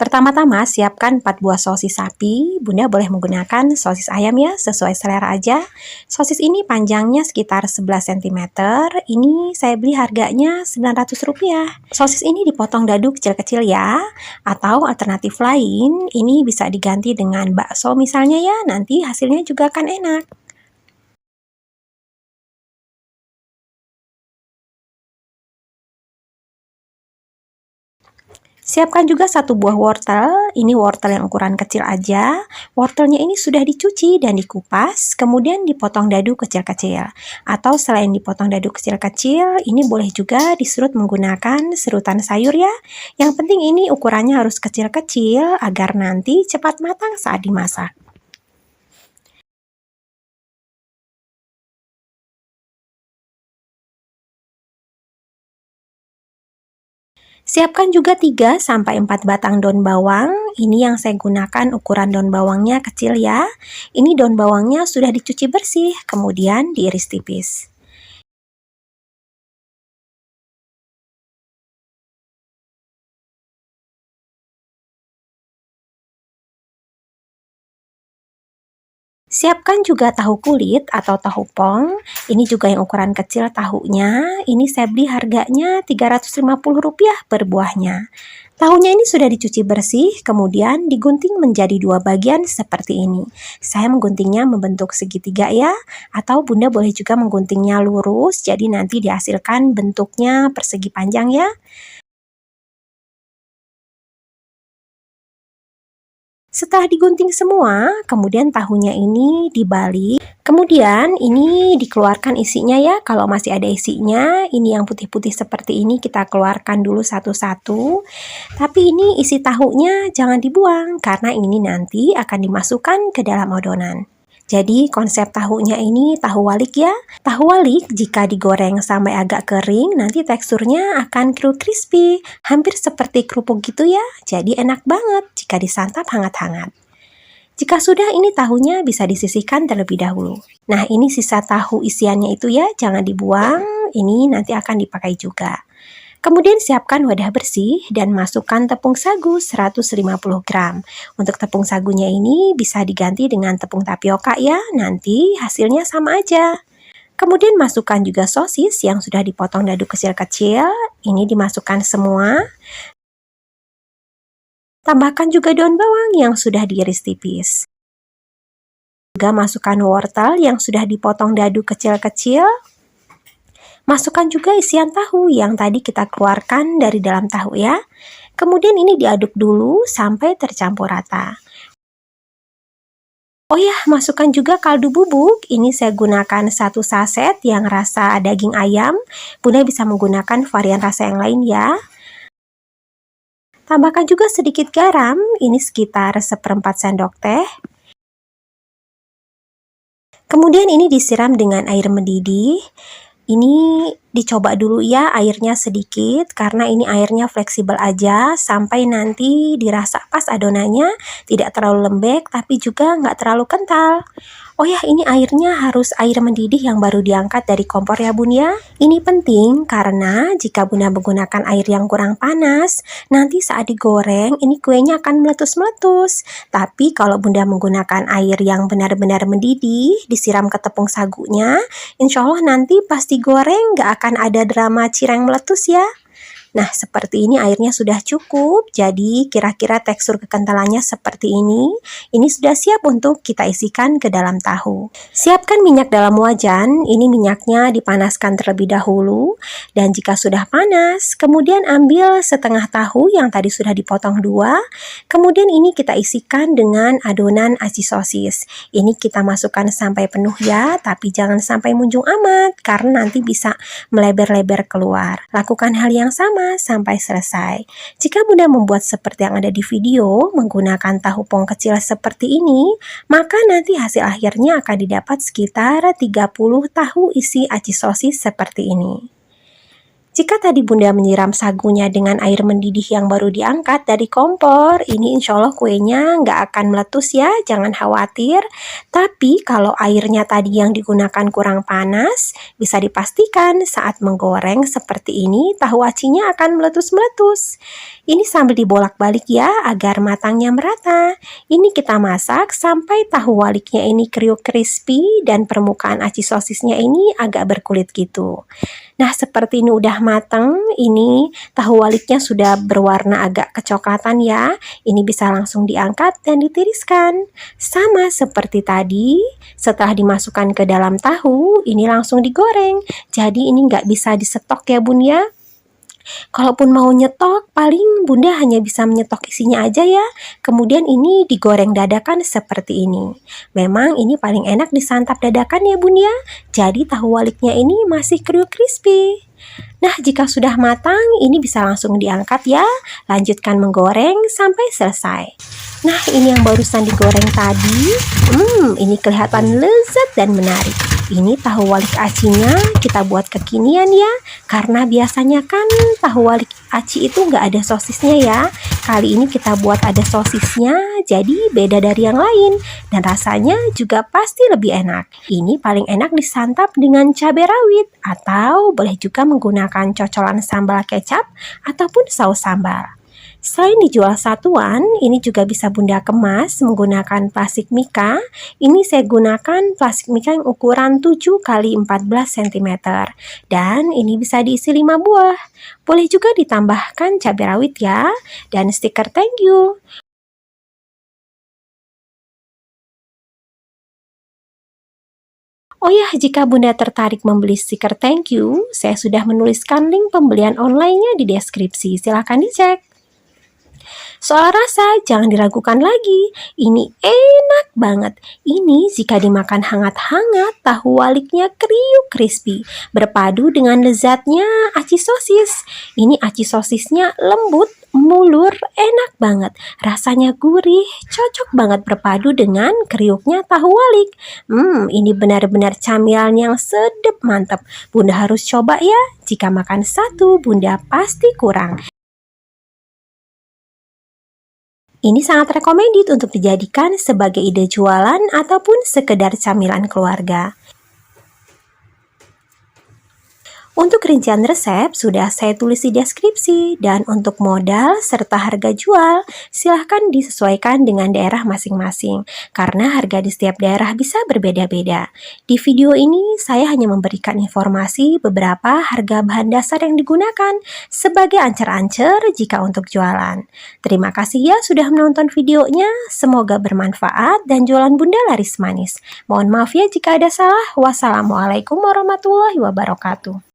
Pertama-tama siapkan 4 buah sosis sapi. Bunda boleh menggunakan sosis ayam ya, sesuai selera aja. Sosis ini panjangnya sekitar 11 cm. Ini saya beli harganya Rp900. Sosis ini dipotong dadu kecil-kecil ya. Atau alternatif lain, ini bisa diganti dengan bakso misalnya ya, nanti hasilnya juga akan enak. Siapkan juga 1 buah wortel. Ini wortel yang ukuran kecil aja. Wortelnya ini sudah dicuci dan dikupas, kemudian dipotong dadu kecil-kecil. Atau selain dipotong dadu kecil-kecil, ini boleh juga diserut menggunakan serutan sayur ya. Yang penting ini ukurannya harus kecil-kecil agar nanti cepat matang saat dimasak. Siapkan juga 3-4 batang daun bawang. Ini yang saya gunakan ukuran daun bawangnya kecil ya. Ini daun bawangnya sudah dicuci bersih, kemudian diiris tipis. Siapkan juga tahu kulit atau tahu pong. Ini juga yang ukuran kecil tahunya. Ini saya beli harganya Rp350 per buahnya. Tahunya ini sudah dicuci bersih, kemudian digunting menjadi 2 bagian seperti ini. Saya mengguntingnya membentuk segitiga ya, atau Bunda boleh juga mengguntingnya lurus, jadi nanti dihasilkan bentuknya persegi panjang ya. Setelah digunting semua, kemudian tahunya ini dibalik. Kemudian ini dikeluarkan isinya ya. Kalau masih ada isinya, ini yang putih-putih seperti ini kita keluarkan dulu satu-satu. Tapi ini isi tahunya jangan dibuang karena ini nanti akan dimasukkan ke dalam adonan. Jadi konsep tahunya ini tahu walik ya. Tahu walik jika digoreng sampai agak kering, nanti teksturnya akan crispy, hampir seperti kerupuk gitu ya. Jadi enak banget jika disantap hangat-hangat. Jika sudah, ini tahunya bisa disisihkan terlebih dahulu. Nah, ini sisa tahu isiannya itu ya, jangan dibuang. Ini nanti akan dipakai juga. Kemudian siapkan wadah bersih dan masukkan tepung sagu 150 gram. Untuk tepung sagunya ini bisa diganti dengan tepung tapioka ya, nanti hasilnya sama aja. Kemudian masukkan juga sosis yang sudah dipotong dadu kecil-kecil, ini dimasukkan semua. Tambahkan juga daun bawang yang sudah diiris tipis. Juga masukkan wortel yang sudah dipotong dadu kecil-kecil. Masukkan juga isian tahu yang tadi kita keluarkan dari dalam tahu ya. Kemudian ini diaduk dulu sampai tercampur rata. Oh ya, masukkan juga kaldu bubuk. Ini saya gunakan 1 saset yang rasa daging ayam. Bunda bisa menggunakan varian rasa yang lain ya. Tambahkan juga sedikit garam, ini sekitar 1/4 sendok teh. Kemudian ini disiram dengan air mendidih. Ini dicoba dulu ya airnya sedikit karena ini airnya fleksibel aja sampai nanti dirasa pas adonannya, tidak terlalu lembek tapi juga nggak terlalu kental. Oh ya, ini airnya harus air mendidih yang baru diangkat dari kompor ya Bun ya. Ini penting karena jika Bunda menggunakan air yang kurang panas, nanti saat digoreng ini kuenya akan meletus-meletus. Tapi kalau Bunda menggunakan air yang benar-benar mendidih, disiram ke tepung sagunya, insya Allah nanti pas digoreng nggak akan ada drama cireng meletus ya. Nah, seperti ini airnya sudah cukup, jadi kira-kira tekstur kekentalannya seperti ini. Ini sudah siap untuk kita isikan ke dalam tahu. Siapkan minyak dalam wajan, ini minyaknya dipanaskan terlebih dahulu. Dan jika sudah panas, kemudian ambil setengah tahu yang tadi sudah dipotong 2. Kemudian ini kita isikan dengan adonan aci sosis. Ini kita masukkan sampai penuh ya, tapi jangan sampai munjung amat, karena nanti bisa melebar-lebar keluar. Lakukan hal yang sama sampai selesai. Jika Bunda membuat seperti yang ada di video, menggunakan tahu pong kecil seperti ini, maka nanti hasil akhirnya akan didapat sekitar 30 tahu isi aci sosis seperti ini. Jika tadi Bunda menyiram sagunya dengan air mendidih yang baru diangkat dari kompor, ini insya Allah kuenya nggak akan meletus ya, jangan khawatir. Tapi kalau airnya tadi yang digunakan kurang panas, bisa dipastikan saat menggoreng seperti ini, tahu acinya akan meletus-meletus. Ini sambil dibolak-balik ya agar matangnya merata. Ini kita masak sampai tahu waliknya ini kriuk crispy dan permukaan aci sosisnya ini agak berkulit gitu. Nah, seperti ini udah matang, ini tahu waliknya sudah berwarna agak kecoklatan ya. Ini bisa langsung diangkat dan ditiriskan. Sama seperti tadi, setelah dimasukkan ke dalam tahu, ini langsung digoreng. Jadi ini nggak bisa disetok ya bun ya. Kalaupun mau nyetok, paling bunda hanya bisa menyetok isinya aja ya. Kemudian ini digoreng dadakan seperti ini. Memang ini paling enak disantap dadakan ya bun ya. Jadi tahu waliknya ini masih kriuk crispy. Nah, jika sudah matang, ini bisa langsung diangkat ya. Lanjutkan menggoreng sampai selesai. Nah, ini yang barusan digoreng tadi. Ini kelihatan lezat dan menarik. Ini tahu walik acinya kita buat kekinian ya. Karena biasanya kan tahu walik aci itu nggak ada sosisnya ya. Kali ini kita buat ada sosisnya, jadi beda dari yang lain. Dan rasanya juga pasti lebih enak. Ini paling enak disantap dengan cabai rawit. Atau boleh juga menggunakan cocolan sambal kecap ataupun saus sambal. Selain dijual satuan, ini juga bisa bunda kemas menggunakan plastik mika. Ini saya gunakan plastik mika yang ukuran 7 x 14 cm. Dan ini bisa diisi 5 buah. Boleh juga ditambahkan cabai rawit ya, dan stiker thank you. Oh ya, jika bunda tertarik membeli stiker thank you, saya sudah menuliskan link pembelian online-nya di deskripsi. Silahkan dicek. Soal rasa, jangan diragukan lagi. Ini enak banget. Ini jika dimakan hangat-hangat, tahu waliknya kriuk crispy. Berpadu dengan lezatnya aci sosis. Ini aci sosisnya lembut, mulur, enak banget. Rasanya gurih, cocok banget berpadu dengan kriuknya tahu walik. Ini benar-benar camilan yang sedap mantap. Bunda harus coba ya. Jika makan satu, bunda pasti kurang. Ini sangat recommended untuk dijadikan sebagai ide jualan ataupun sekedar camilan keluarga. Untuk rincian resep sudah saya tulis di deskripsi, dan untuk modal serta harga jual silahkan disesuaikan dengan daerah masing-masing karena harga di setiap daerah bisa berbeda-beda. Di video ini saya hanya memberikan informasi beberapa harga bahan dasar yang digunakan sebagai ancer-ancer jika untuk jualan. Terima kasih ya sudah menonton videonya, semoga bermanfaat dan jualan bunda laris manis. Mohon maaf ya jika ada salah. Wassalamualaikum warahmatullahi wabarakatuh.